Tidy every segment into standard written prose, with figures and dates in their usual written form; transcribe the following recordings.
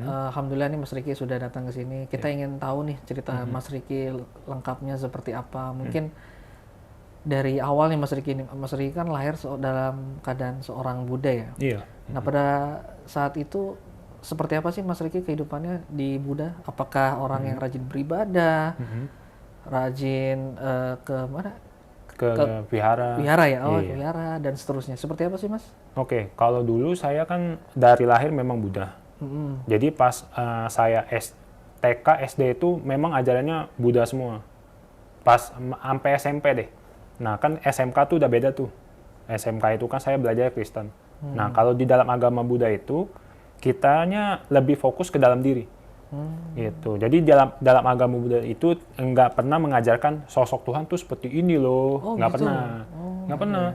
Alhamdulillah nih Mas Riki sudah datang ke sini. Kita ingin tahu nih cerita Mas Riki lengkapnya seperti apa. Mungkin dari awal nih Mas Riki kan lahir dalam keadaan seorang Buddha ya. Iya. Nah pada saat itu seperti apa sih Mas Riki kehidupannya di Buddha? Apakah orang yang rajin beribadah, rajin ke mana? Ke vihara. Vihara ya, Iya. vihara dan seterusnya. Seperti apa sih Mas? Oke, kalau dulu saya kan dari lahir memang Buddha. Jadi pas saya TK, SD itu memang ajarannya Buddha semua. Pas sampai SMP deh. Nah kan SMK tuh udah beda tuh. SMK itu kan saya belajar Kristen. Nah kalau di dalam agama Buddha itu, kitanya lebih fokus ke dalam diri. Gitu. Jadi dalam agama Buddha itu nggak pernah mengajarkan sosok Tuhan tuh seperti ini loh. Nggak gitu. pernah. Nggak pernah.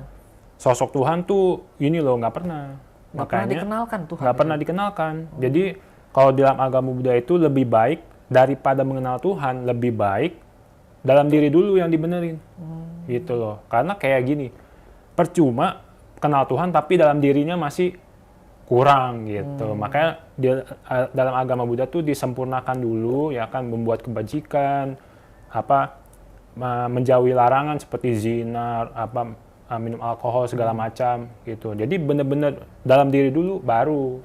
Sosok Tuhan tuh ini loh, nggak pernah. Nggak pernah dikenalkan Tuhan. Nggak pernah dikenalkan. Jadi kalau dalam agama Buddha itu lebih baik daripada mengenal Tuhan, lebih baik dalam diri dulu yang dibenerin. Gitu loh. Karena kayak gini, percuma kenal Tuhan tapi dalam dirinya masih kurang gitu. Makanya dalam agama Buddha tuh disempurnakan dulu, ya kan, membuat kebajikan, menjauhi larangan seperti zina, minum alkohol segala macam gitu. Jadi bener-bener dalam diri dulu baru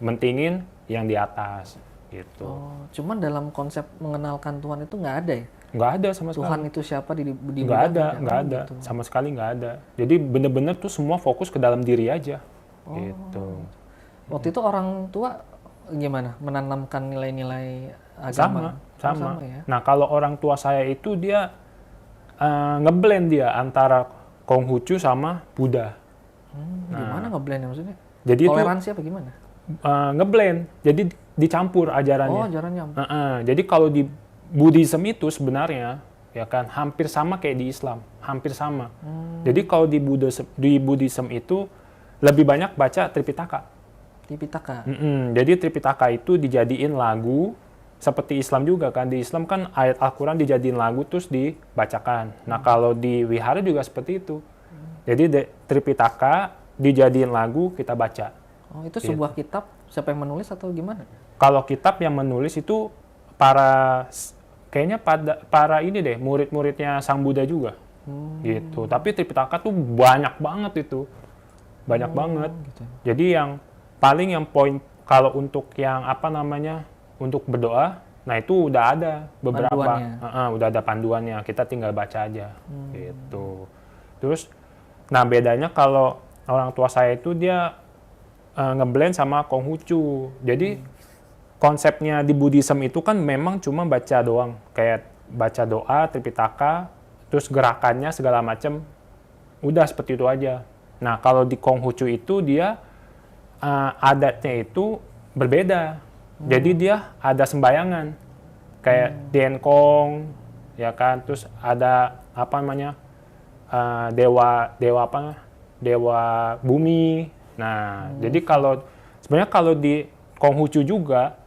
mentingin yang di atas gitu. Oh, cuman dalam konsep mengenalkan Tuhan itu nggak ada ya? Nggak ada sama sekali. Tuhan itu siapa di nggak ada, nggak ada. Gitu. Sama sekali nggak ada. Jadi bener-bener tuh semua fokus ke dalam diri aja gitu. Waktu itu orang tua gimana menanamkan nilai-nilai agama? Sama. Ya? Nah kalau orang tua saya itu dia ngeblend dia antara Konghucu sama Buddha. Gimana ngeblend maksudnya? Jadi toleransi apa gimana? Ngeblend, jadi dicampur ajarannya. Oh, ajarannya. Jadi kalau di Buddhism itu sebenarnya ya kan hampir sama kayak di Islam, hampir sama. Jadi kalau di Buddhism itu lebih banyak baca Tripitaka. Tripitaka. Jadi Tripitaka itu dijadiin lagu seperti Islam juga kan. Di Islam kan ayat Al-Quran dijadiin lagu terus dibacakan. Nah kalau di wihara juga seperti itu. Jadi Tripitaka dijadiin lagu kita baca. Oh, itu sebuah kitab, siapa yang menulis atau gimana? Kalau kitab yang menulis itu kayaknya para ini deh, murid-muridnya Sang Buddha juga. Gitu. Tapi Tripitaka tuh banyak banget itu. Banyak banget. Gitu. Jadi yang paling poin kalau untuk yang untuk berdoa, nah itu udah ada beberapa. Udah ada panduannya, kita tinggal baca aja. Gitu. Terus, nah bedanya kalau orang tua saya itu dia ngeblend sama Konghucu. Jadi konsepnya di Buddhism itu kan memang cuma baca doang, kayak baca doa, Tripitaka, terus gerakannya segala macam, udah seperti itu aja. Nah kalau di Konghucu itu dia adatnya itu berbeda. Jadi dia ada sembayangan, kayak Dienkong, ya kan, terus ada dewa bumi. Nah, jadi sebenarnya kalau di Konghucu juga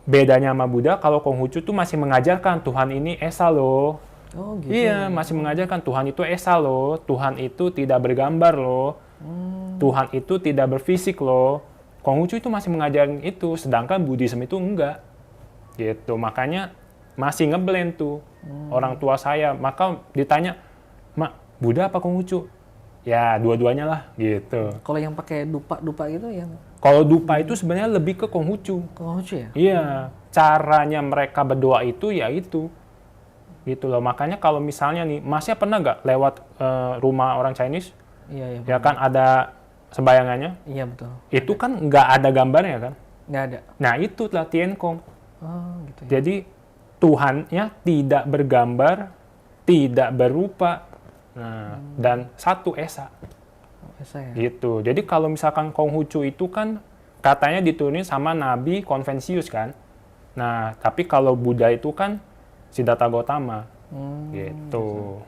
bedanya sama Buddha, kalau Konghucu tuh masih mengajarkan Tuhan ini esa loh. Oh, gitu. Iya, masih mengajarkan Tuhan itu esa loh, Tuhan itu tidak bergambar loh, Tuhan itu tidak berfisik loh. Konghucu itu masih mengajarkan itu, sedangkan Buddhism itu enggak. Gitu, makanya masih ngeblend tuh orang tua saya. Maka ditanya, "Mak, Buddha apa Konghucu?" Ya, dua-duanya lah, gitu. Kalau yang pakai dupa gitu yang... Kalau dupa itu sebenarnya lebih ke Konghucu. Konghucu ya? Iya, caranya mereka berdoa itu ya itu. Gitu loh, makanya kalau misalnya nih, Masnya pernah nggak lewat rumah orang Chinese? Iya. Ya kan ada sembayangannya? Iya, betul. Itu kan nggak ada gambarnya kan? Nggak ada. Nah, itu lah Tiankong. Oh, gitu ya. Jadi, Tuhannya tidak bergambar, tidak berupa, dan satu esa. Esa ya? Gitu. Jadi kalau misalkan Konghucu itu kan katanya diturunin sama Nabi Konfusius kan. Nah, tapi kalau Buddha itu kan Siddhartha Gautama. Gitu.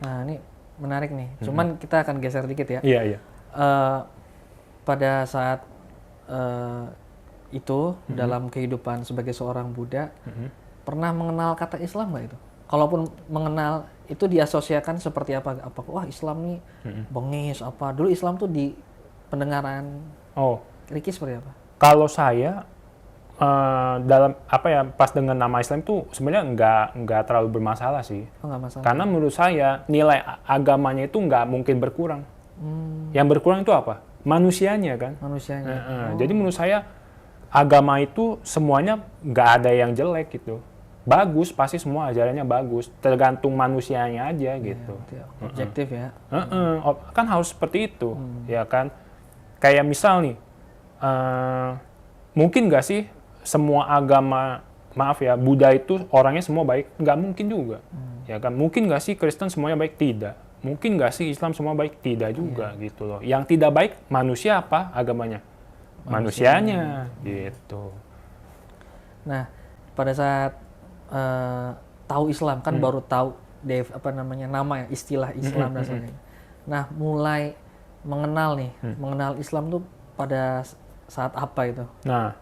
Nah, ini menarik nih. Cuman kita akan geser dikit ya. Iya. Pada saat itu dalam kehidupan sebagai seorang Buddha, pernah mengenal kata Islam nggak itu? Kalaupun mengenal, itu diasosiasikan seperti apa? Wah, Islam nih bengis apa? Dulu Islam tuh di pendengaran Riki seperti apa? Kalau saya dalam apa ya, pas dengan nama Islam itu sebenarnya nggak terlalu bermasalah sih. Nggak masalah. Karena menurut saya nilai agamanya itu nggak mungkin berkurang. Yang berkurang itu apa? Manusianya kan. Manusianya. Jadi menurut saya agama itu semuanya nggak ada yang jelek gitu. Bagus, pasti semua ajarannya bagus. Tergantung manusianya aja gitu. Objektif ya. Kan harus seperti itu, ya kan? Kayak misal nih, mungkin nggak sih semua agama, maaf ya, Buddha itu orangnya semua baik? Nggak mungkin juga, ya kan? Mungkin nggak sih Kristen semuanya baik? Tidak. Mungkin nggak sih Islam semua baik? Tidak juga, gitu loh. Yang tidak baik manusia apa agamanya? Manusianya, gitu. Nah, pada saat tahu Islam kan baru tahu nama ya, istilah Islam dan sebagainya. Nah, mulai mengenal mengenal Islam tuh pada saat apa itu? Nah,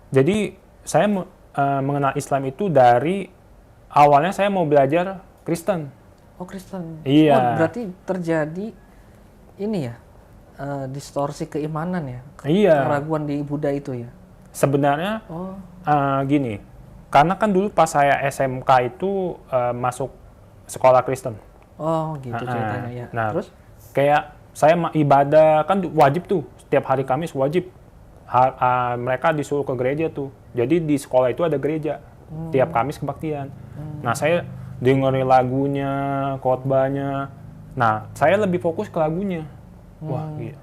jadi saya mengenal Islam itu dari awalnya saya mau belajar Kristen. Oh, Kristen. Iya. Oh, berarti terjadi ini ya, distorsi keimanan ya? Iya. Keraguan di Buddha itu ya? Sebenarnya gini, karena kan dulu pas saya SMK itu masuk sekolah Kristen. Oh, gitu ceritanya ya. Nah, terus? Kayak saya ibadah kan wajib tuh, setiap hari Kamis wajib. Mereka disuruh ke gereja tuh. Jadi di sekolah itu ada gereja. Tiap Kamis kebaktian. Nah, saya dengerin lagunya, khotbahnya. Nah, saya lebih fokus ke lagunya. Wah, gitu.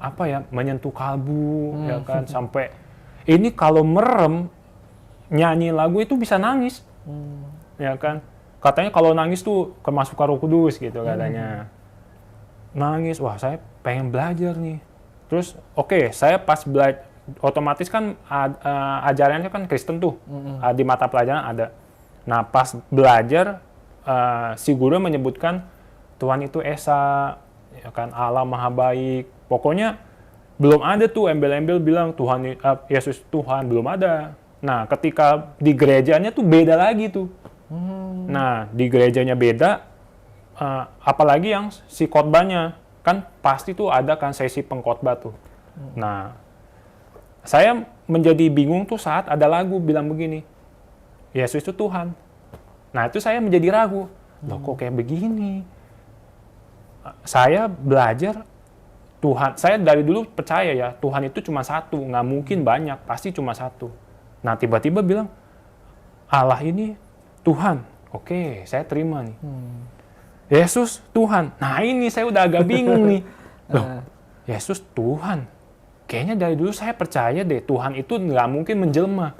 Apa ya, menyentuh kalbu, ya kan, sampai ini kalau merem nyanyi lagu itu bisa nangis, ya kan. Katanya kalau nangis tuh kemasukan Roh Kudus gitu katanya. Nangis, wah saya pengen belajar nih. Terus oke, saya pas belajar, otomatis kan ajarannya kan Kristen tuh, di mata pelajaran ada. Nah pas belajar, si guru menyebutkan Tuhan itu Esa, ya kan, Allah Maha Baik. Pokoknya belum ada tuh embel-embel bilang Tuhan Yesus Tuhan, belum ada. Nah ketika di gerejanya tuh beda lagi tuh. Nah di gerejanya beda, apalagi yang si khotbahnya kan pasti tuh ada kan sesi pengkhotbah tuh. Nah, saya menjadi bingung tuh saat ada lagu bilang begini, Yesus itu Tuhan. Nah itu saya menjadi ragu, loh kok kayak begini? Saya belajar Tuhan, saya dari dulu percaya ya Tuhan itu cuma satu, nggak mungkin banyak, pasti cuma satu. Nah tiba-tiba bilang Allah ini Tuhan, oke saya terima nih. Yesus Tuhan. Nah ini saya udah agak bingung nih. Loh, Yesus Tuhan. Kayaknya dari dulu saya percaya deh Tuhan itu nggak mungkin menjelma.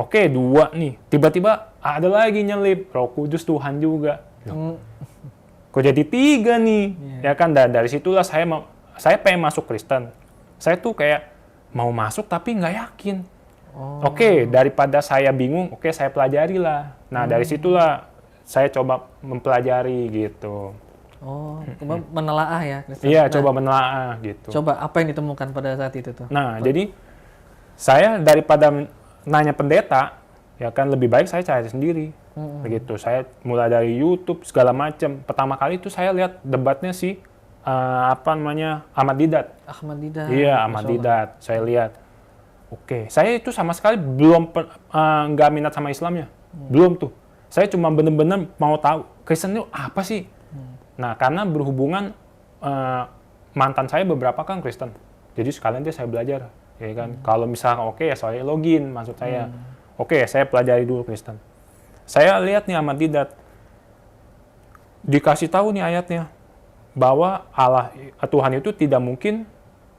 Oke, dua nih. Tiba-tiba ada lagi nyelip. Roh Kudus Tuhan juga. Loh, kok jadi tiga nih? Ya kan, dari situlah saya pengen masuk Kristen. Saya tuh kayak mau masuk tapi nggak yakin. Oke, daripada saya bingung, oke saya pelajari lah. Nah dari situlah saya coba mempelajari gitu. Oh, coba menelaah ya. Iya, coba menelaah gitu. Coba apa yang ditemukan pada saat itu tuh? Nah, jadi saya daripada nanya pendeta, ya kan lebih baik saya cari sendiri. Begitu. Saya mulai dari YouTube segala macam. Pertama kali itu saya lihat debatnya si Ahmad Didat. Ahmad Didat. Iya, Ahmad Didat. Saya lihat. Oke, saya itu sama sekali belum nggak minat sama Islamnya. Belum tuh. Saya cuma benar-benar mau tahu Kristen itu apa sih. Nah, karena berhubungan mantan saya beberapa kan Kristen, jadi sekalian dia saya belajar, ya kan. Kalau misalnya oke ya saya login, maksud saya, oke saya pelajari dulu Kristen. Saya lihat nih Ahmad Didat dikasih tahu nih ayatnya bahwa Allah Tuhan itu tidak mungkin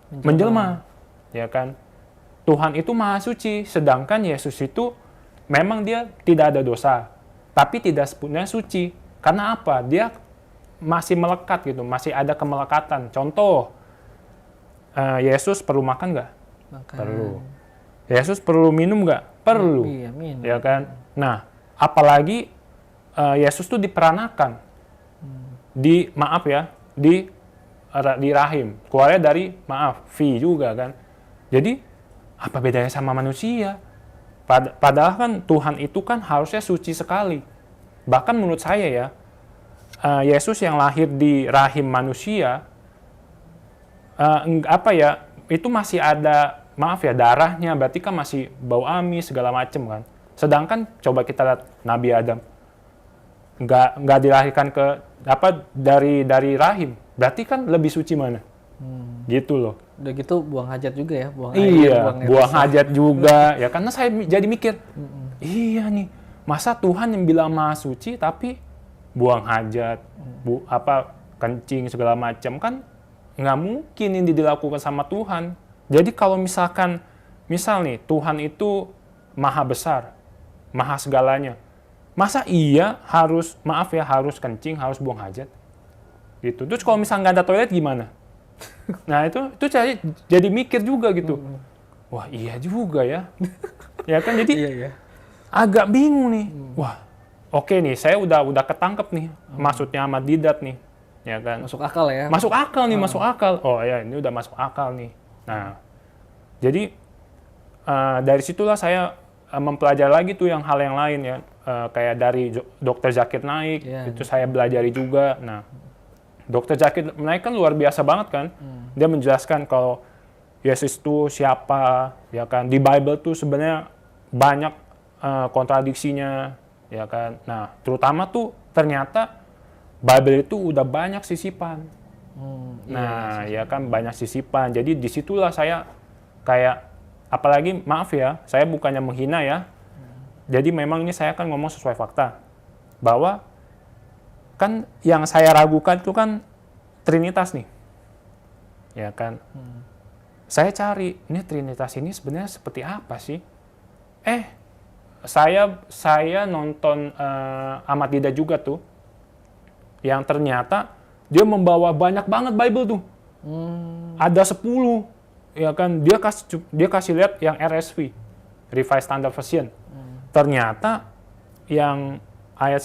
menjelma, ya kan. Tuhan itu maha suci, sedangkan Yesus itu memang dia tidak ada dosa. Tapi tidak sepenuhnya suci. Karena apa? Dia masih melekat gitu, masih ada kemelekatan. Contoh, Yesus perlu makan nggak? Perlu. Yesus perlu minum nggak? Perlu. Iya, minum. Ya kan? Nah, apalagi Yesus tuh diperanakan. Di rahim. Keluarnya dari, juga kan. Jadi, apa bedanya sama manusia? Padahal kan Tuhan itu kan harusnya suci sekali. Bahkan menurut saya ya, Yesus yang lahir di rahim manusia, itu masih ada maaf ya, darahnya, berarti kan masih bau amis segala macem kan. Sedangkan coba kita lihat Nabi Adam, nggak dilahirkan dari rahim, berarti kan lebih suci mana? Gitu loh. Udah gitu buang hajat juga ya, buang Iya, air, buang hajat juga ya, karena saya jadi mikir, iya nih, masa Tuhan yang bilang maha suci tapi buang hajat, kencing segala macam, kan nggak mungkin ini dilakukan sama Tuhan. Jadi kalau misalkan, misal nih, Tuhan itu maha besar, maha segalanya, masa iya harus, maaf ya, harus kencing, harus buang hajat? Gitu. Terus kalau misalnya nggak ada toilet gimana? Nah itu jadi mikir juga gitu. Wah iya juga ya. Ya kan, jadi Iya. agak bingung nih. Wah, oke nih, saya udah ketangkep nih, maksudnya Ahmad Didat nih. Ya kan? Masuk akal ya. Masuk akal nih, masuk akal. Oh ya, ini udah masuk akal nih. Nah, jadi dari situlah saya mempelajari lagi tuh hal yang lain ya. Kayak dari Dr. Zakir Naik, itu saya belajari juga. Nah, Dr. Zakir Naik kan luar biasa banget kan. Dia menjelaskan kalau Yesus itu siapa, ya kan. Di Bible tuh sebenarnya banyak kontradiksinya, ya kan. Nah, terutama tuh ternyata Bible itu udah banyak sisipan. Nah, ya kan, banyak sisipan. Jadi disitulah saya kayak, apalagi maaf ya, saya bukannya menghina ya. Jadi memang ini saya kan ngomong sesuai fakta. Bahwa kan yang saya ragukan itu kan Trinitas nih. Ya kan. Saya cari, ini Trinitas ini sebenarnya seperti apa sih? Saya nonton Ahmad Didat juga tuh, yang ternyata dia membawa banyak banget Bible tuh. Ada 10, ya kan, dia kasih lihat yang RSV, Revised Standard Version. Ternyata yang ayat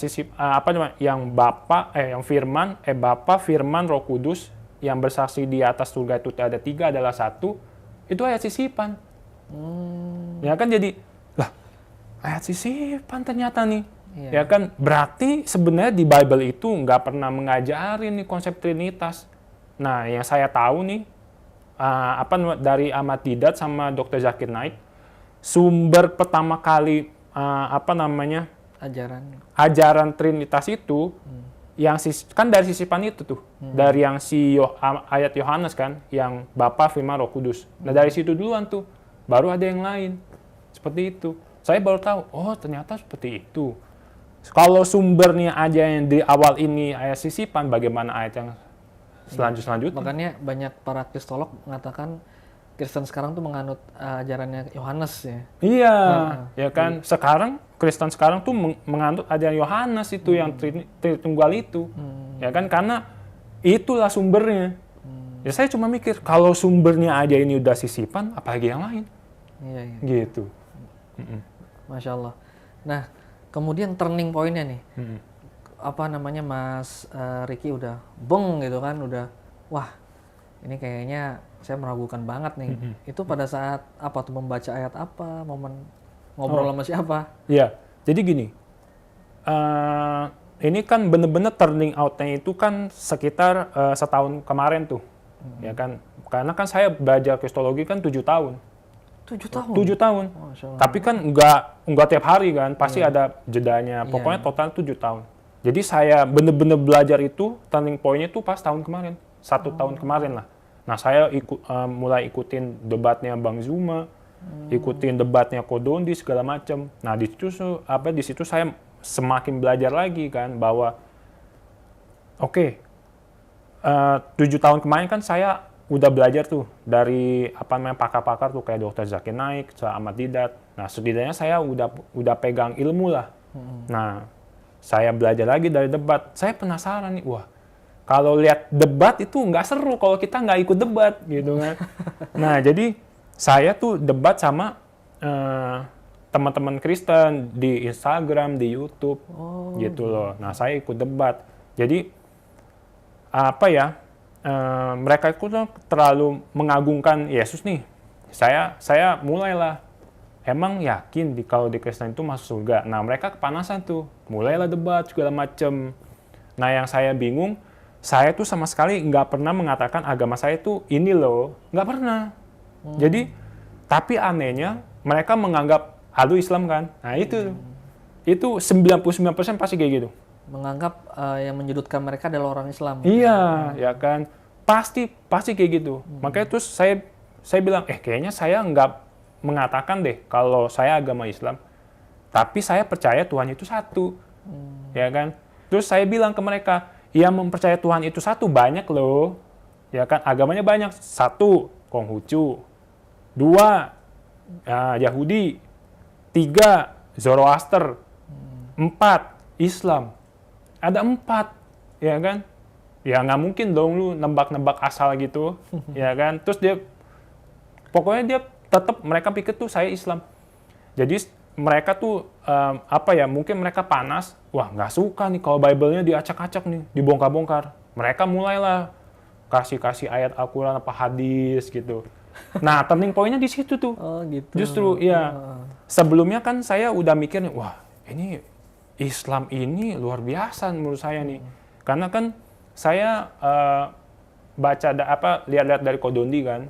yang Bapa, Firman, Roh Kudus yang bersaksi di atas surga itu ada 3 adalah 1, itu ayat sisipan. Ya kan, jadi lah, ayat sisipan ternyata nih. Ya kan, berarti sebenarnya di Bible itu nggak pernah mengajarin nih konsep Trinitas. Nah, yang saya tahu nih, dari Ahmad Didat sama Dr. Zakir Naik, sumber pertama kali ajaran Trinitas itu, yang kan dari sisipan itu tuh, dari yang ayat Yohanes kan, yang Bapa, Firman, Roh Kudus. Nah, dari situ duluan tuh, baru ada yang lain. Seperti itu. Saya baru tahu, oh ternyata seperti itu. Kalau sumbernya aja yang di awal ini ayat sisipan, bagaimana ayat yang selanjutnya? Makanya banyak para kristolog mengatakan Kristen sekarang tuh menganut ajarannya Yohanes ya. Iya, ya kan. Sekarang Kristen sekarang tuh menganut ajaran Yohanes itu, yang Tritunggal itu. Ya kan, karena itulah sumbernya. Ya saya cuma mikir, kalau sumbernya aja ini udah sisipan, apalagi yang lain. Iya. Gitu. Masya Allah. Nah, kemudian turning point-nya nih, Mas Ricky udah beng gitu kan, udah, wah ini kayaknya saya meragukan banget nih. Itu pada saat apa tuh, membaca ayat apa, momen ngobrol sama siapa? Iya, jadi gini, ini kan bener-bener turning out-nya itu kan sekitar setahun kemarin tuh, ya kan, karena kan saya belajar kristologi kan 7 tahun. 7 tahun? 7 tahun. Tapi kan nggak tiap hari kan, pasti ada jedanya. Pokoknya total 7 tahun. Jadi saya bener-bener belajar itu, turning point-nya itu pas tahun kemarin. 1 tahun kemarin lah. Nah, saya mulai ikutin debatnya Bang Zuma, ikutin debatnya Kodondi segala macam. Nah, di situ saya semakin belajar lagi kan, bahwa 7 tahun kemarin kan saya udah belajar tuh dari pakar-pakar tuh kayak Dr. Zakir Naik, Ahmad Didat. Nah, setidaknya saya udah pegang ilmu lah. Nah, saya belajar lagi dari debat. Saya penasaran nih, wah, kalau lihat debat itu nggak seru kalau kita nggak ikut debat gitu kan. Nah, jadi saya tuh debat sama teman-teman Kristen di Instagram, di YouTube, gitu loh. Nah, saya ikut debat. Jadi mereka itu terlalu mengagungkan Yesus nih. Saya mulailah, emang yakin kalau di Kristen itu masuk surga. Nah, mereka kepanasan tuh, mulailah debat segala macem. Nah, yang saya bingung, saya tuh sama sekali nggak pernah mengatakan agama saya tuh ini loh, nggak pernah. Jadi Tapi anehnya mereka menganggap lu Islam kan. Nah itu 99% pasti kayak gitu. Menganggap yang menyudutkan mereka adalah orang Islam. Iya, ya kan. Pasti kayak gitu. Makanya terus saya bilang, kayaknya saya nggak mengatakan deh kalau saya agama Islam. Tapi saya percaya Tuhan itu satu. Ya kan. Terus saya bilang ke mereka, yang mempercayai Tuhan itu satu banyak loh. Ya kan, agamanya banyak. 1, Konghucu. 2, Yahudi. 3, Zoroaster. 4, Islam. Ada 4, ya kan? Ya nggak mungkin dong lu nebak-nebak asal gitu, ya kan? Terus pokoknya dia tetap mereka pikir tuh saya Islam. Jadi mereka tuh mungkin mereka panas, wah nggak suka nih kalau Bible-nya diacak-acak nih, dibongkar-bongkar. Mereka mulailah kasih ayat Al-Quran apa hadis gitu. Nah, turning point-nya di situ tuh. Oh, gitu. Justru ya. Sebelumnya kan saya udah mikir nih, wah ini Islam ini luar biasa menurut saya nih. Karena kan saya lihat-lihat dari Kodondi kan.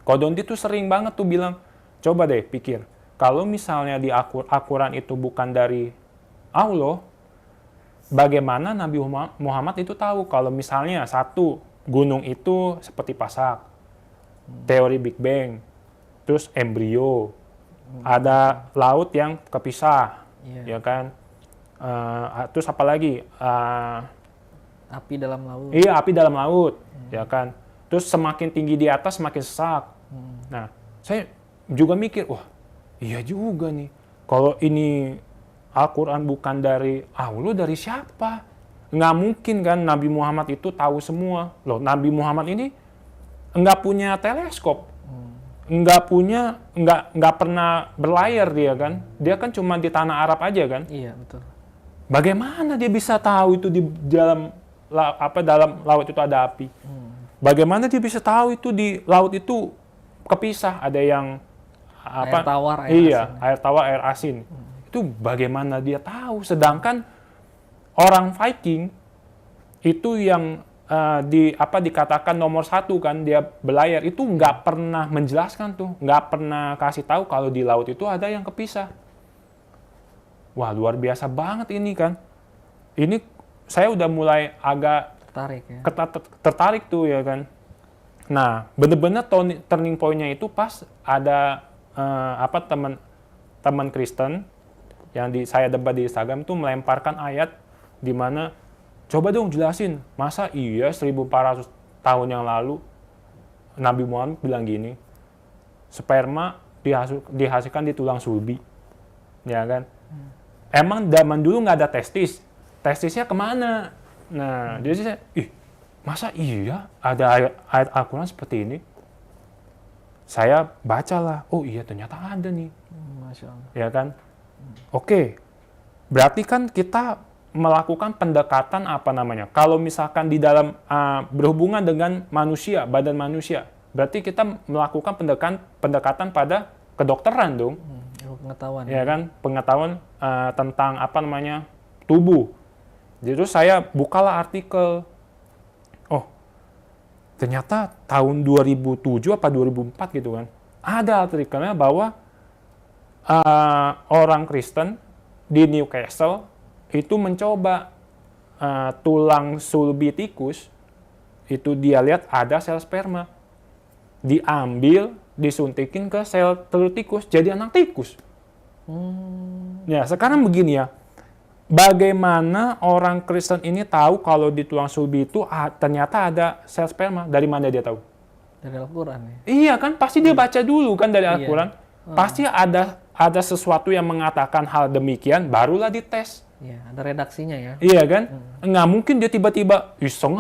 Kodondi tuh sering banget tuh bilang, coba deh pikir, kalau misalnya di Al-Quran itu bukan dari Allah, bagaimana Nabi Muhammad itu tahu kalau misalnya satu, gunung itu seperti pasak, teori Big Bang, terus embrio, ada laut yang kepisah, ya kan? Terus apa lagi? Api dalam laut. Iya, api dalam laut, ya kan? Terus semakin tinggi di atas semakin sesak. Nah, saya juga mikir, wah, iya juga nih. Kalau ini Al-Quran bukan dari Allah, dari siapa? Nggak mungkin kan Nabi Muhammad itu tahu semua. Loh, Nabi Muhammad ini nggak punya teleskop. Nggak pernah berlayar dia kan. Dia kan cuma di tanah Arab aja kan. Iya, betul. Bagaimana dia bisa tahu itu di dalam laut itu ada api? Bagaimana dia bisa tahu itu di laut itu kepisah, ada yang air tawar, air tawar, air asin. Itu bagaimana dia tahu? Sedangkan orang Viking itu yang dikatakan nomor 1 kan, dia berlayar itu nggak pernah menjelaskan tuh, nggak pernah kasih tahu kalau di laut itu ada yang kepisah. Wah, luar biasa banget ini kan. Ini saya udah mulai agak tertarik tuh ya kan. Nah, bener-bener turning point-nya itu pas ada teman Kristen yang saya debat di Instagram tuh melemparkan ayat di mana coba dong jelasin, masa iya 1400 tahun yang lalu Nabi Muhammad bilang gini, sperma dihasilkan di tulang sulbi, ya kan? Emang zaman dulu nggak ada testisnya kemana? Nah, jadi masa iya ada ayat Al-Quran seperti ini? Saya bacalah, oh iya ternyata ada nih. Masya Allah. Ya kan? Oke, berarti kan kita melakukan pendekatan kalau misalkan di dalam berhubungan dengan manusia, badan manusia, berarti kita melakukan pendekatan pada kedokteran dong. Pengetahuan. Ya kan? Pengetahuan tentang tubuh. Jadi terus saya bukalah artikel. Oh, ternyata tahun 2007 apa 2004 gitu kan. Ada artikelnya bahwa orang Kristen di Newcastle itu mencoba tulang sulbi tikus, itu dia lihat ada sel sperma. Diambil, disuntikin ke sel telur tikus, jadi anak tikus. Ya, sekarang begini ya. Bagaimana orang Kristen ini tahu kalau di tulang sulbi itu ternyata ada sel sperma? Dari mana dia tahu? Dari Al-Quran ya? Iya kan, pasti dia baca dulu kan dari Al-Quran. Pasti ada sesuatu yang mengatakan hal demikian, barulah dites. Iya, ada redaksinya ya? Iya kan? Nggak mungkin dia tiba-tiba, iseng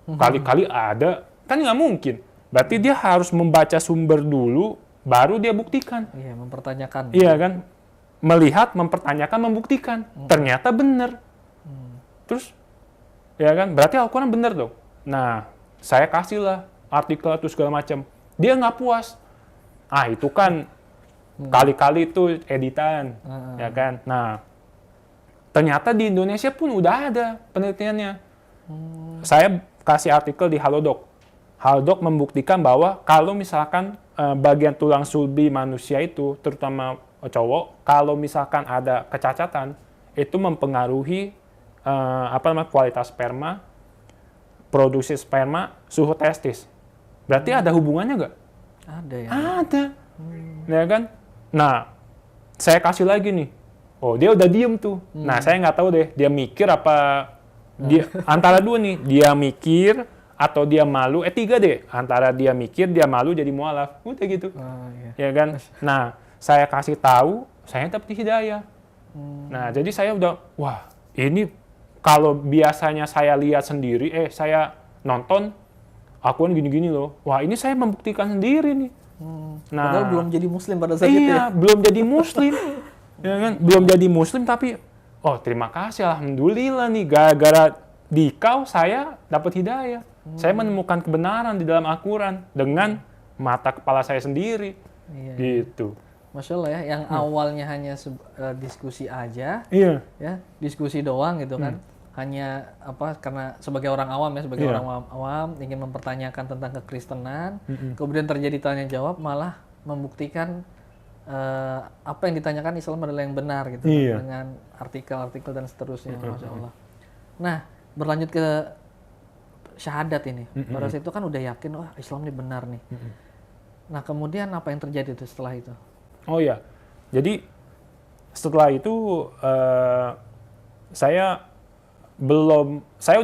kali-kali ada. Kan nggak mungkin. Berarti dia harus membaca sumber dulu, baru dia buktikan. Iya, mempertanyakan. Iya kan? Melihat, mempertanyakan, membuktikan. Ternyata benar. Terus, ya kan? Berarti Al-Quran benar dong. Nah, saya kasihlah artikel itu segala macam. Dia nggak puas. Itu kan kali-kali itu editan, ya kan? Nah, ternyata di Indonesia pun udah ada penelitiannya. Saya kasih artikel di Halodoc. Haldok membuktikan bahwa kalau misalkan bagian tulang sulbi manusia itu, terutama cowok, kalau misalkan ada kecacatan, itu mempengaruhi kualitas sperma, produksi sperma, suhu testis. Berarti ada hubungannya nggak? Ada ya. Ada. Ya kan? Nah, saya kasih lagi nih. Oh, dia udah diem tuh. Nah, saya nggak tahu deh, dia mikir apa, dia antara dua nih, dia mikir atau dia malu, tiga deh. Antara dia mikir, dia malu jadi mualaf. Udah gitu. Iya. Ya kan? Nah, saya kasih tahu, saya dapat hidayah. Nah, jadi saya udah, wah, ini kalau biasanya saya lihat sendiri, saya nonton, aku kan gini-gini loh. Wah, ini saya membuktikan sendiri nih. Nah, padahal belum jadi muslim pada saat itu ya. belum jadi muslim. Ya kan? Belum jadi muslim, tapi terima kasih, alhamdulillah nih, gara-gara di kau saya dapat hidayah. Saya menemukan kebenaran di dalam Al-Quran dengan mata kepala saya sendiri. Iya. Gitu. Masya Allah ya, yang awalnya hanya diskusi aja, Iya. ya diskusi doang gitu kan. Hanya karena sebagai orang awam ya, sebagai orang awam ingin mempertanyakan tentang kekristenan, kemudian terjadi tanya jawab, malah membuktikan apa yang ditanyakan Islam adalah yang benar gitu kan, dengan artikel-artikel dan seterusnya. Masya Allah. Nah, berlanjut ke syahadat ini, pada saat itu kan udah yakin, wah Islam ini benar nih. Nah, kemudian apa yang terjadi tuh setelah itu? Oh ya, jadi setelah itu saya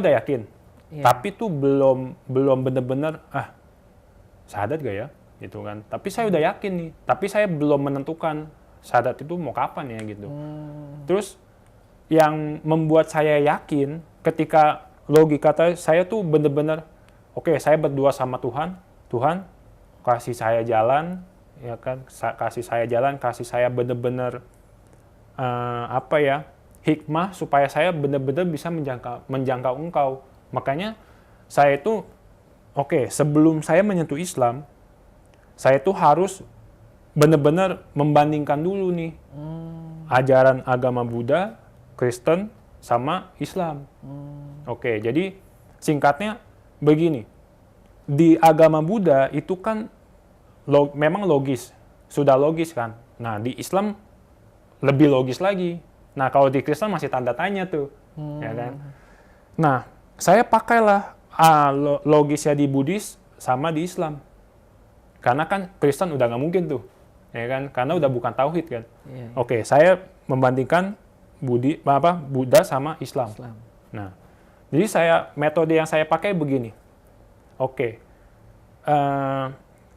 udah yakin, tapi tuh belum benar-benar syahadat gak ya, gitu kan. Tapi saya udah yakin nih, tapi saya belum menentukan syahadat itu mau kapan ya gitu. Terus yang membuat saya yakin ketika logika saya tuh benar-benar, oke, saya berdua sama Tuhan, Tuhan kasih saya jalan, ya kan, kasih saya jalan, kasih saya benar-benar hikmah supaya saya benar-benar bisa menjangkau Engkau. Makanya saya itu sebelum saya menyentuh Islam, saya itu harus benar-benar membandingkan dulu nih ajaran agama Buddha, Kristen sama Islam. Jadi singkatnya begini. Di agama Buddha itu kan memang logis, sudah logis kan. Nah, di Islam lebih logis lagi. Nah, kalau di Kristen masih tanda tanya tuh, ya kan. Nah, saya pakailah logisnya di Buddhis sama di Islam. Karena kan Kristen udah nggak mungkin tuh, ya kan, karena udah bukan tauhid kan. Iya. Saya membandingkan Buddha sama Islam. Nah, jadi metode yang saya pakai begini.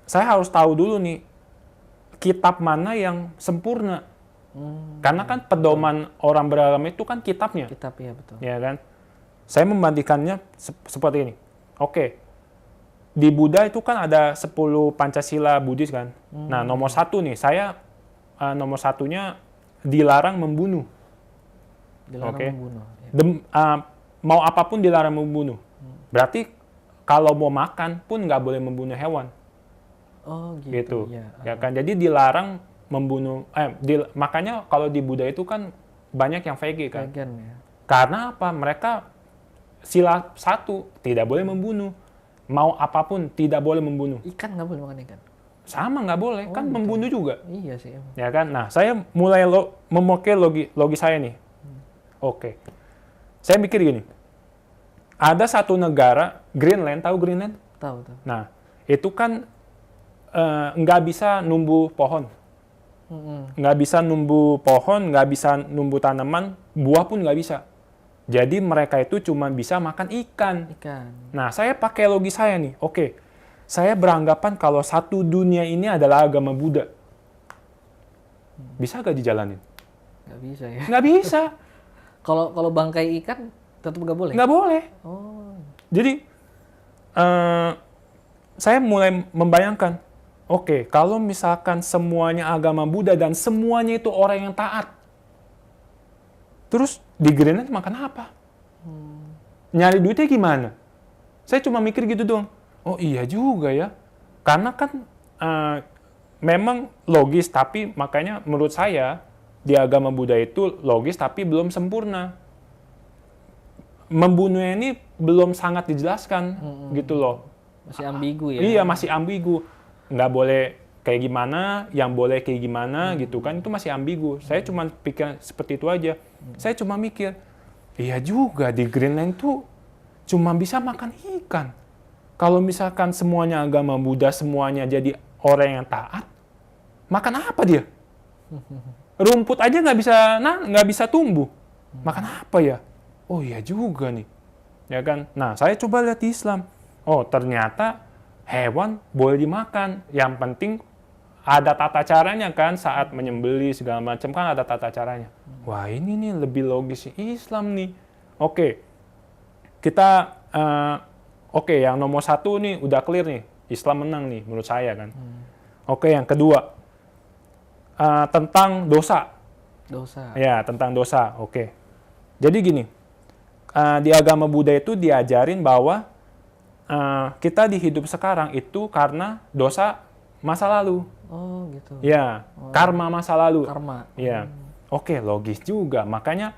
Saya harus tahu dulu nih kitab mana yang sempurna. Karena kan pedoman orang beragama itu kan kitabnya. Kitab, ya betul. Ya kan? Saya membandingkannya seperti ini. Di Buddha itu kan ada 10 Pancasila Buddhis kan. Nah, nomor 1 nih, nomor 1-nya dilarang membunuh. Dilarang membunuh. Ya. Mau apapun dilarang membunuh. Berarti kalau mau makan pun nggak boleh membunuh hewan. Oh gitu. Ya kan, jadi dilarang membunuh. Makanya kalau di Buddha itu kan banyak yang vegan kan. Vegan, ya. Karena apa? Mereka sila 1 tidak boleh membunuh. Mau apapun tidak boleh membunuh. Ikan nggak boleh makan ikan. Sama nggak boleh, kan gitu. Membunuh juga. Iya sih. Ya kan. Nah, saya mulai memakai logi saya nih. Saya mikir gini. Ada satu negara, Greenland, tahu Greenland? Tahu. Nah, itu kan nggak bisa numbuh pohon. Nggak bisa numbuh pohon, nggak bisa numbuh tanaman, buah pun nggak bisa. Jadi mereka itu cuma bisa makan ikan. Nah, saya pakai logi saya nih. Saya beranggapan kalau satu dunia ini adalah agama Buddha. Bisa nggak dijalanin? Nggak bisa ya? Nggak bisa. Kalau bangkai ikan tetap nggak boleh? Nggak boleh. Oh. Jadi, saya mulai membayangkan, kalau misalkan semuanya agama Buddha dan semuanya itu orang yang taat, terus di Greenland makan apa? Nyari duitnya gimana? Saya cuma mikir gitu doang. Oh iya juga ya. Karena kan memang logis, tapi makanya menurut saya di agama Buddha itu logis tapi belum sempurna. Membunuhnya ini belum sangat dijelaskan gitu loh. Masih ambigu ya? Iya, masih ambigu. Nggak boleh kayak gimana, yang boleh kayak gimana gitu kan, itu masih ambigu. Saya cuma pikir seperti itu aja. Saya cuma mikir, iya juga di Greenland tuh cuma bisa makan ikan. Kalau misalkan semuanya agama Buddha, semuanya jadi orang yang taat, makan apa dia? Rumput aja nggak bisa tumbuh. Makan apa ya? Oh iya juga nih. Ya kan? Nah, saya coba lihat di Islam. Oh, ternyata hewan boleh dimakan. Yang penting ada tata caranya kan, saat menyembelih segala macam kan ada tata caranya. Wah, ini nih lebih logis Islam nih. Oke. Kita yang nomor 1 nih udah clear nih. Islam menang nih menurut saya kan. Oke, yang kedua tentang dosa. Dosa. Ya, tentang dosa. Oke. Jadi gini, di agama Buddha itu diajarin bahwa kita di hidup sekarang itu karena dosa masa lalu. Oh, gitu. Ya, karma masa lalu. Karma. Ya. Oke, logis juga. Makanya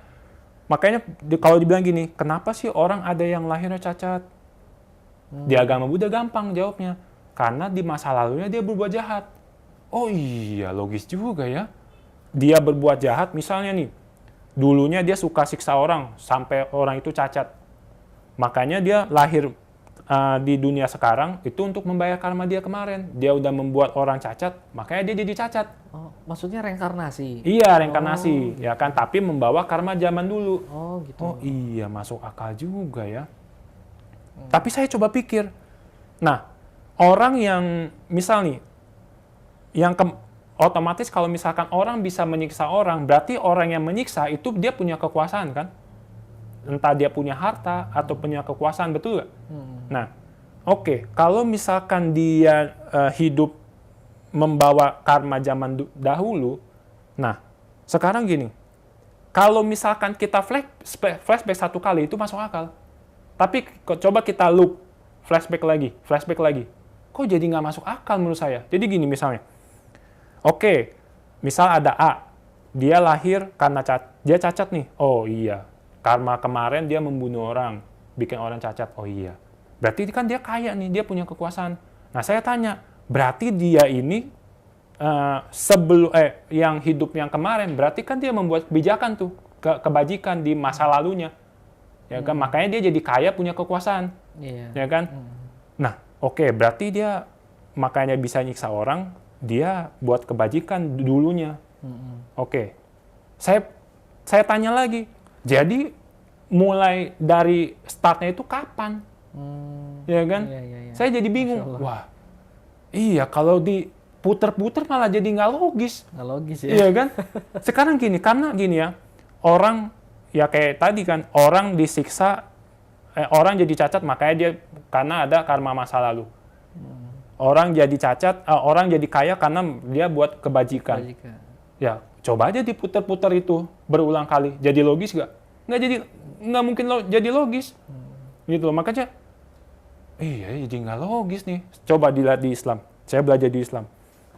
kalau dibilang gini, kenapa sih orang ada yang lahirnya cacat? Di agama Buddha gampang jawabnya. Karena di masa lalunya dia berbuat jahat. Oh iya, logis juga ya. Dia berbuat jahat, misalnya nih, dulunya dia suka siksa orang, sampai orang itu cacat. Makanya dia lahir di dunia sekarang, itu untuk membayar karma dia kemarin. Dia udah membuat orang cacat, makanya dia jadi cacat. Oh, maksudnya reinkarnasi? Iya, reinkarnasi. Ya kan, tapi membawa karma zaman dulu. Oh, gitu. Oh iya, masuk akal juga ya. Tapi saya coba pikir, nah, orang yang, misal nih, otomatis kalau misalkan orang bisa menyiksa orang, berarti orang yang menyiksa itu dia punya kekuasaan kan? Entah dia punya harta atau punya kekuasaan, betul nggak? Nah, oke, kalau misalkan dia hidup membawa karma zaman dahulu, nah, sekarang gini, kalau misalkan kita flashback 1 kali itu masuk akal. Tapi coba kita loop, flashback lagi. Kok jadi nggak masuk akal menurut saya? Jadi gini misalnya, oke, misal ada A, dia lahir karena dia cacat nih. Oh iya, karma kemarin dia membunuh orang, bikin orang cacat. Oh iya, berarti kan dia kaya nih, dia punya kekuasaan. Nah saya tanya, berarti dia ini yang hidup yang kemarin, berarti kan dia membuat kebijakan tuh, kebajikan di masa lalunya. Ya kan, makanya dia jadi kaya, punya kekuasaan. Ya kan? Nah, oke, berarti dia makanya bisa nyiksa orang, dia buat kebajikan dulunya. Oke. Saya tanya lagi. Jadi mulai dari startnya itu kapan? Ya kan? Iya. Saya jadi bingung. Wah, iya kalau diputer-puter malah jadi nggak logis. Nggak logis ya? Iya kan? Sekarang gini, karena gini ya, orang ya kayak tadi kan, orang disiksa, orang jadi cacat makanya dia karena ada karma masa lalu. Orang jadi cacat, orang jadi kaya karena dia buat kebajikan. Ya, coba aja diputar-putar itu berulang kali. Jadi logis nggak? Nggak mungkin jadi logis. Gitu loh. Makanya, iya jadi nggak logis nih. Coba dilihat di Islam. Saya belajar di Islam.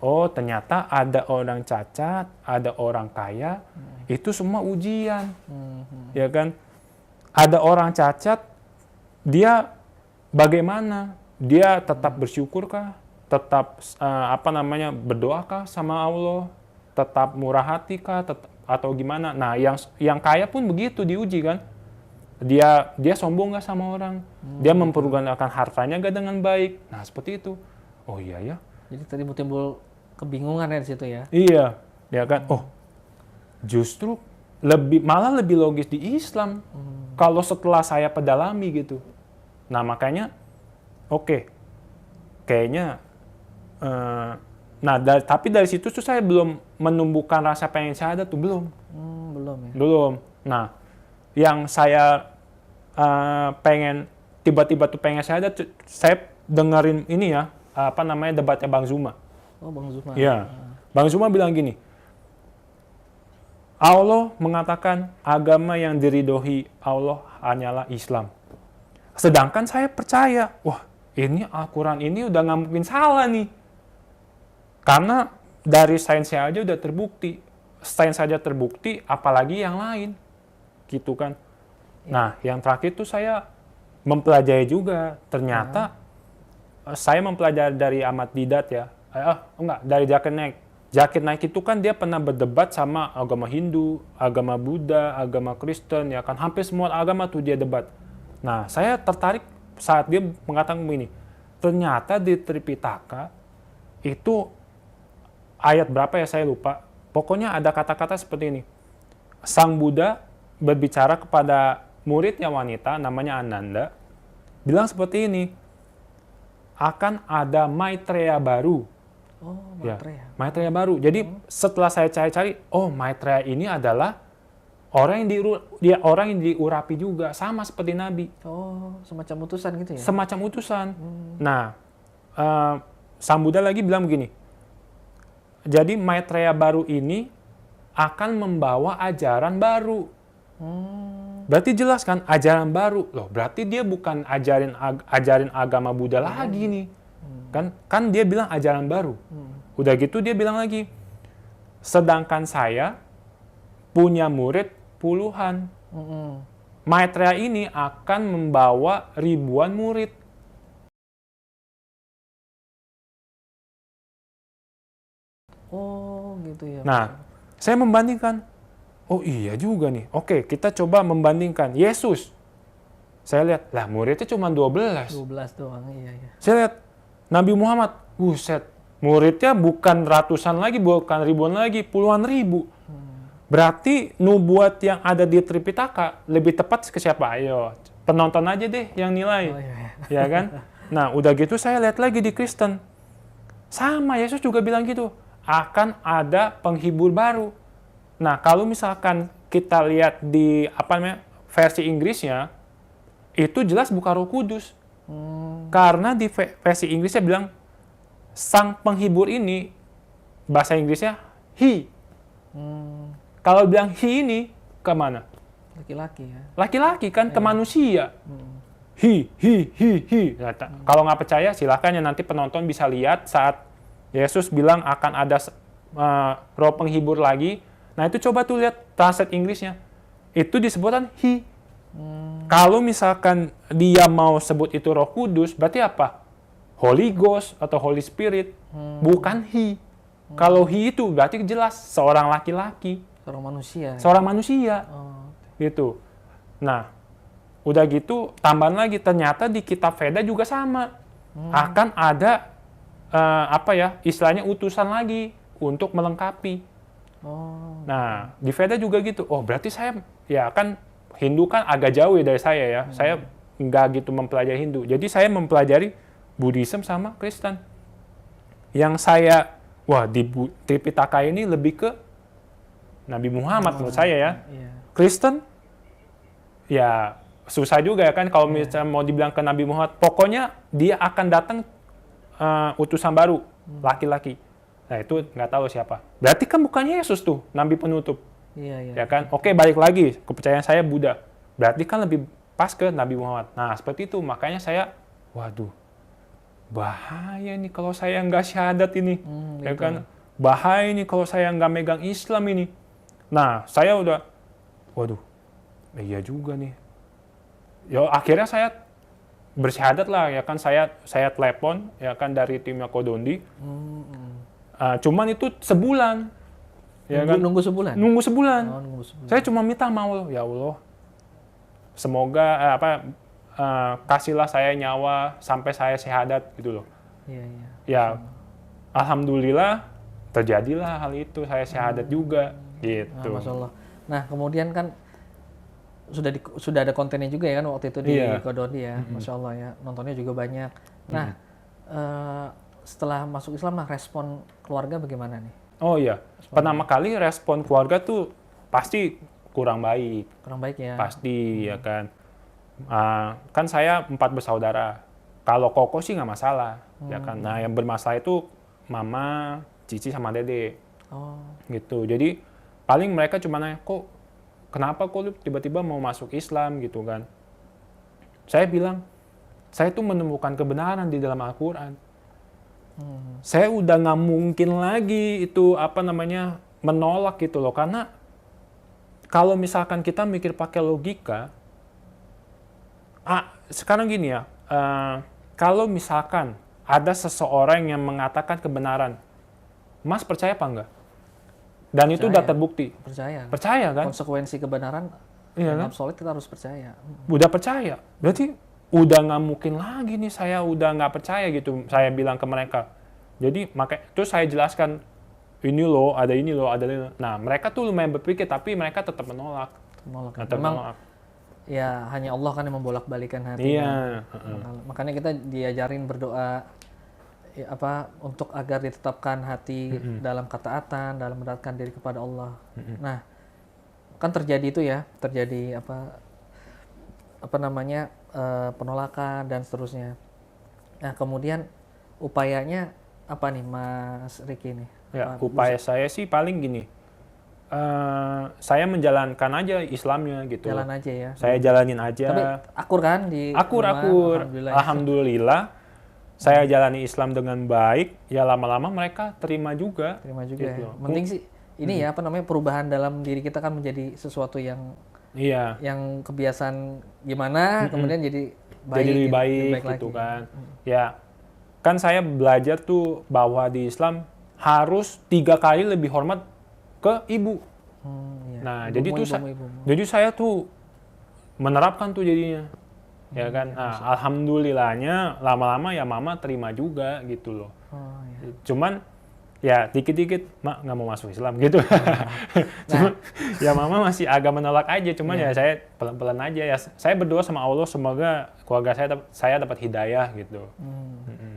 Oh, ternyata ada orang cacat, ada orang kaya, itu semua ujian. Ya kan? Ada orang cacat, dia bagaimana? Dia tetap bersyukurkah? Tetap berdoakah sama Allah? Tetap murah hati kah? Atau gimana? Nah, yang kaya pun begitu diuji kan? Dia sombong nggak sama orang? Dia mempergunakan hartanya nggak dengan baik? Nah, seperti itu. Oh iya ya. Jadi tadi timbul kebingungan ya di situ ya? Iya, ya kan? Oh, justru malah lebih logis di Islam. Kalau setelah saya pedalami gitu. Nah, makanya, oke, kayaknya, tapi dari situ tuh saya belum menumbuhkan rasa pengen syahadat tuh, belum. Belum ya? Belum. Nah, yang saya tiba-tiba tuh pengen syahadat, saya dengerin ini ya, debatnya Bang Zuma. Oh, Bang Zuma. Ya, Bang Zuma bilang gini, Allah mengatakan agama yang diridhoi Allah hanyalah Islam. Sedangkan saya percaya, wah ini Al-Quran ini udah nggak mungkin salah nih. Karena dari sainsnya aja udah terbukti. Sains saja terbukti, apalagi yang lain. Gitu kan. Nah, yang terakhir tuh saya mempelajari juga. Ternyata saya mempelajari dari Ahmad Didat ya. Enggak, dari Zakir Naik. Zakir Naik itu kan dia pernah berdebat sama agama Hindu, agama Buddha, agama Kristen, ya kan. Hampir semua agama tuh dia debat. Nah, saya tertarik saat dia mengatakan begini, ternyata di Tripitaka itu ayat berapa ya saya lupa. Pokoknya ada kata-kata seperti ini. Sang Buddha berbicara kepada muridnya wanita, namanya Ananda, bilang seperti ini, akan ada Maitreya baru. Oh, Ya, Maitreya. Maitreya baru. Jadi setelah saya cari-cari, oh Maitreya ini adalah orang yang diurapi juga, sama seperti Nabi. Oh, semacam utusan gitu ya? Semacam utusan. Nah, Sang Buddha lagi bilang begini, jadi Maitreya baru ini akan membawa ajaran baru. Berarti jelas kan, ajaran baru. Loh, berarti dia bukan ajarin agama Buddha lagi nih. Kan dia bilang ajaran baru. Udah gitu dia bilang lagi, sedangkan saya punya murid puluhan. Maitreya ini akan membawa ribuan murid. Oh, gitu ya. Nah, saya membandingkan. Oh iya juga nih. Oke, kita coba membandingkan. Yesus. Saya lihat, lah muridnya cuma 12. 12 doang, iya. Saya lihat, Nabi Muhammad, buset. Muridnya bukan ratusan lagi, bukan ribuan lagi, puluhan ribu. Berarti nubuat yang ada di Tripitaka lebih tepat ke siapa? Ayo, penonton aja deh yang nilai. Oh, iya. Ya kan? Nah, udah gitu saya lihat lagi di Kristen. Sama, Yesus juga bilang gitu. Akan ada penghibur baru. Nah, kalau misalkan kita lihat di versi Inggrisnya, itu jelas bukan Roh Kudus. Karena di versi Inggrisnya bilang, sang penghibur ini, bahasa Inggrisnya, he. Kalau bilang he ini, kemana? Laki-laki ya. Laki-laki kan, ke manusia. He. Nah, kalau nggak percaya, silahkan ya nanti penonton bisa lihat saat Yesus bilang akan ada roh penghibur lagi. Nah, itu coba tuh lihat translate Inggrisnya. Itu disebutkan he. Kalau misalkan dia mau sebut itu Roh Kudus, berarti apa? Holy Ghost atau Holy Spirit, bukan he. Kalau he itu berarti jelas seorang laki-laki. Seorang manusia. Seorang manusia. Oh. Gitu. Nah, udah gitu tambahan lagi, ternyata di kitab Veda juga sama. Akan ada istilahnya utusan lagi untuk melengkapi. Oh. Nah, di Veda juga gitu. Oh, berarti saya, ya kan Hindu kan agak jauh ya dari saya ya. Saya nggak gitu mempelajari Hindu. Jadi saya mempelajari Buddhism sama Kristen. Yang saya, di Tripitaka ini lebih ke Nabi Muhammad menurut saya ya. Iya. Kristen, ya susah juga ya kan kalau misalnya mau dibilang ke Nabi Muhammad. Pokoknya dia akan datang utusan baru, laki-laki. Nah itu nggak tahu siapa. Berarti kan bukan Yesus tuh, Nabi penutup. Iya. Ya kan? Oke, balik lagi. Kepercayaan saya Buddha. Berarti kan lebih pas ke Nabi Muhammad. Nah, seperti itu. Makanya saya, waduh, bahaya nih kalau saya nggak syahadat ini. Ya Gitu. kan? Bahaya nih kalau saya nggak megang Islam ini. Nah, saya udah, waduh, iya juga nih. Ya, akhirnya saya bersyahadat lah. Ya kan, saya telepon, ya kan, dari timnya Kodondi. Cuman itu sebulan. Ya kan? Nunggu sebulan? Nunggu sebulan. Oh, nunggu sebulan. Saya cuma minta mau, ya Allah, semoga kasihlah saya nyawa sampai saya syahadat gitu loh. Iya. Ya, alhamdulillah terjadilah hal itu, saya syahadat juga gitu. Masya Allah. Nah, kemudian kan sudah ada kontennya juga ya kan waktu itu di Kodondi ya, Masya Allah ya, nontonnya juga banyak. Nah, setelah masuk Islam, respon keluarga bagaimana nih? Oh iya, pertama kali respon keluarga tuh pasti kurang baik. Kurang baik ya? Pasti, ya kan. Kan saya 4 bersaudara. Kalau Koko sih nggak masalah, ya kan. Nah, yang bermasalah itu Mama, Cici, sama Dede. Oh. Gitu. Jadi, paling mereka cuma nanya, kenapa kok lu tiba-tiba mau masuk Islam gitu kan. Saya bilang, saya tuh menemukan kebenaran di dalam Al-Quran. Saya udah nggak mungkin lagi itu menolak gitu loh, karena kalau misalkan kita mikir pakai logika, sekarang gini ya, kalau misalkan ada seseorang yang mengatakan kebenaran. Mas percaya apa enggak? Dan itu udah terbukti. Percaya. Percaya kan? Konsekuensi kebenaran Iya kan? absolut kita harus percaya. Udah percaya. Berarti udah nggak mungkin lagi nih saya udah nggak percaya gitu. Saya bilang ke mereka. Jadi terus saya jelaskan ini loh, ada ini loh, ada ini. Nah mereka tuh lumayan berpikir tapi mereka tetap menolak. Memang ya hanya Allah kan yang membolak-balikan hati. Iya. Kan? Makanya kita diajarin berdoa ya, untuk agar ditetapkan hati dalam ketaatan, dalam mendekatkan diri kepada Allah. Nah, kan terjadi penolakan dan seterusnya. Nah, kemudian upayanya apa nih Mas Riki nih? Ya, upaya saya sih paling gini. Saya menjalankan aja Islamnya gitu. Jalan aja ya. Saya jalanin aja. Tapi akur kan di Akur. Alhamdulillah. Saya jalani Islam dengan baik, ya lama-lama mereka terima juga gitu ya. Penting sih ini perubahan dalam diri kita kan menjadi sesuatu yang yang kebiasaan gimana kemudian jadi lebih baik gitu lagi. Kan. Ya kan saya belajar tuh bahwa di Islam harus 3 kali lebih hormat ke ibu. Nah, jadi saya tuh menerapkan tuh jadinya. Ya kan, nah, alhamdulillahnya lama-lama ya mama terima juga gitu loh. Cuman ya dikit-dikit mak nggak mau masuk Islam gitu. Cuma ya mama masih agak menolak aja. Cuman ya saya pelan-pelan aja ya. Saya berdoa sama Allah semoga keluarga saya dapat hidayah gitu.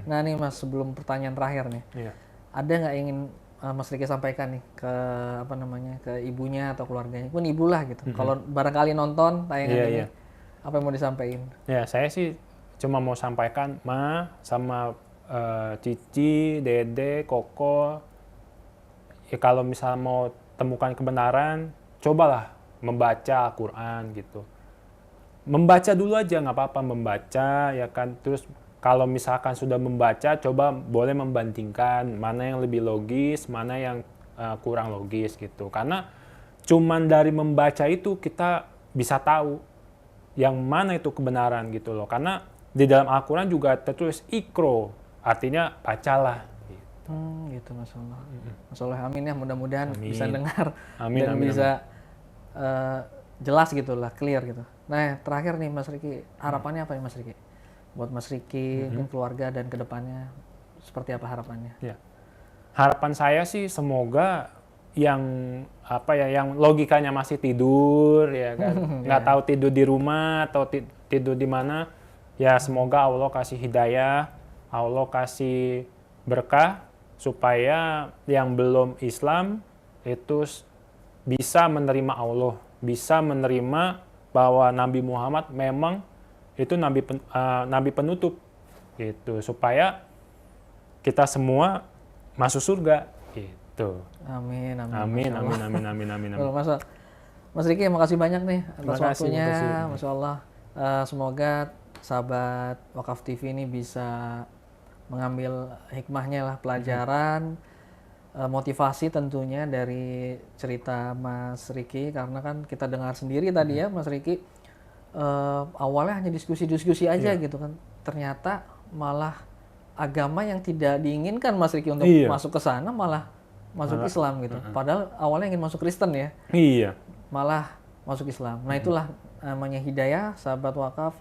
Nah nih Mas, sebelum pertanyaan terakhir nih, ada nggak ingin Mas Riki sampaikan nih ke ke ibunya atau keluarganya, pun ibu lah gitu. Kalau barangkali nonton tayangan ini. Apa yang mau disampaikan? Ya, saya sih cuma mau sampaikan, Ma, sama Cici, Dede, Koko, ya kalau misalnya mau temukan kebenaran, cobalah membaca Al-Quran gitu. Membaca dulu aja, nggak apa-apa membaca, ya kan. Terus kalau misalkan sudah membaca, coba boleh membandingkan mana yang lebih logis, mana yang kurang logis gitu. Karena cuman dari membaca itu kita bisa tahu yang mana itu kebenaran gitu loh. Karena di dalam Al-Quran juga tertulis ikro, artinya bacalah. Gitu Mas Allah. Mas Allah, amin ya, mudah-mudahan bisa dengar dan amin, bisa jelas gitu lah, clear gitu. Nah terakhir nih Mas Riki, harapannya apa nih Mas Riki? Buat Mas Riki, mungkin keluarga dan kedepannya seperti apa harapannya? Ya. Harapan saya sih semoga yang yang logikanya masih tidur ya kan, nggak tahu tidur di rumah atau tidur di mana, ya semoga Allah kasih hidayah, Allah kasih berkah supaya yang belum Islam itu bisa menerima Allah, bisa menerima bahwa Nabi Muhammad memang itu nabi penutup gitu, supaya kita semua masuk surga gitu. Amin. Mas Riki, makasih banyak nih atas waktunya, Masya Allah. Semoga sahabat Wakaf TV ini bisa mengambil hikmahnya lah, pelajaran, motivasi tentunya dari cerita Mas Riki, karena kan kita dengar sendiri tadi ya Mas Riki, awalnya hanya diskusi-diskusi aja gitu kan, ternyata malah agama yang tidak diinginkan Mas Riki untuk masuk ke sana malah masuk Islam gitu. Padahal awalnya ingin masuk Kristen ya. Iya. Malah masuk Islam. Nah itulah namanya hidayah, sahabat wakaf.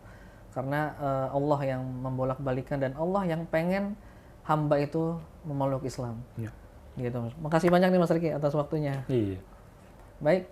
Karena Allah yang membolak-balikan dan Allah yang pengen hamba itu memeluk Islam. Iya. Gitu. Makasih banyak nih Mas Riki atas waktunya. Iya. Baik.